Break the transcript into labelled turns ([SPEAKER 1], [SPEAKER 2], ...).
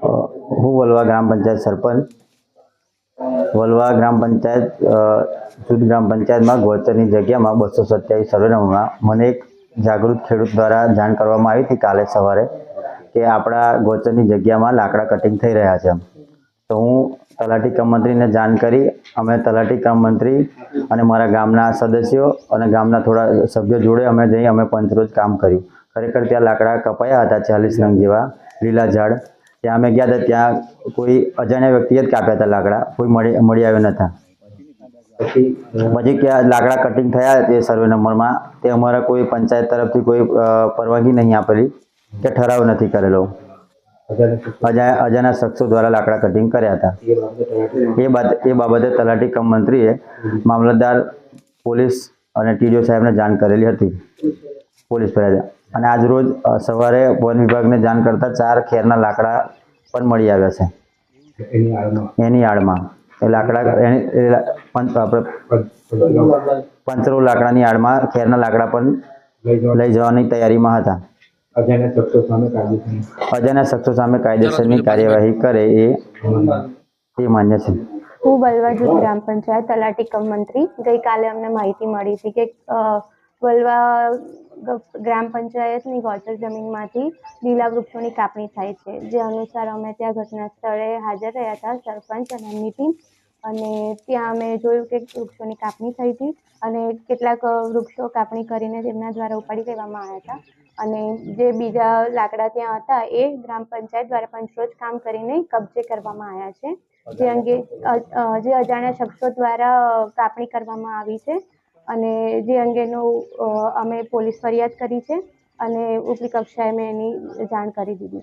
[SPEAKER 1] હું વલવા ગ્રામ પંચાયત સરપંચ. વલવા ગ્રામ પંચાયત જૂથ ગ્રામ પંચાયતમાં ગોચરની જગ્યામાં 227 સર્વે નંબરમાં મને એક જાગૃત ખેડૂત દ્વારા જાણ કરવામાં આવી હતી કાલે સવારે કે આપણા ગોચરની જગ્યામાં લાકડા કટિંગ થઈ રહ્યા છે. તો હું તલાટી કમ મંત્રીને જાણ કરી અમે તલાટી કમ મંત્રી અને મારા ગામના સદસ્યો અને ગામના થોડા સભ્યો જોડે અમે પંચરોજ કામ કર્યું. ખરેખર ત્યાં લાકડા કપાયા હતા 40 નંગ જેવા લીલા ઝાડ. ત્યાં અમે ગયા હતા, ત્યાં કોઈ અજાણ્યા વ્યક્તિએ જ કાપ્યા હતા લાકડા, કોઈ મળી આવ્યા નહોતા. પછી ક્યાં લાકડા કટિંગ થયા તે સર્વે નંબરમાં તે અમારા કોઈ પંચાયત તરફથી કોઈ પરવાનગી નહીં આપેલી કે ઠરાવ નથી કરેલો. અજાણ્યા શખ્સો દ્વારા લાકડા કટિંગ કર્યા હતા. એ બાબતે તલાટી કમ મંત્રીએ મામલતદાર, પોલીસ અને ટીડીઓ સાહેબને જાણ કરેલી હતી, પોલીસ ફરિયાદ. અને આજ રોજ સવારે વન વિભાગને જાણ કરતા 4 ખેરના લાકડા પણ મળી આવ્યા છે. એની આડમાં એ લાકડા પંચરો લાકડાની આડમાં ખેરના લાકડા પણ લઈ જવાની તૈયારીમાં હતા. અજાણ્યા શખ્સો સામે કાયદેસરની કાર્યવાહી કરે એ માન્ય છે.
[SPEAKER 2] હું વલવા જૂથ ગ્રામ પંચાયત તલાટી કમ મંત્રી. ગઈકાલે અમને માહિતી મળી હતી કે વલવા ગ્રામ પંચાયતની ગોચર જમીનમાંથી લીલા વૃક્ષોની કાપણી થાય છે. જે અનુસાર અમે ત્યાં ઘટના સ્થળે હાજર રહ્યા હતા, સરપંચ અને એમની ટીમ. અને ત્યાં અમે જોયું કે વૃક્ષોની કાપણી થઈ હતી અને કેટલાક વૃક્ષો કાપણી કરીને તેમના દ્વારા ઉપાડી લેવામાં આવ્યા હતા. અને જે બીજા લાકડા ત્યાં હતા એ ગ્રામ પંચાયત દ્વારા પંચરોજ કામ કરીને કબજે કરવામાં આવ્યા છે. જે અંગે જે અજાણ્યા શખ્સો દ્વારા કાપણી કરવામાં આવી છે અને જે અંગેનું અમે પોલીસ ફરિયાદ કરી છે અને ઉપરી કક્ષાએ મેં એની જાણ કરી દીધી.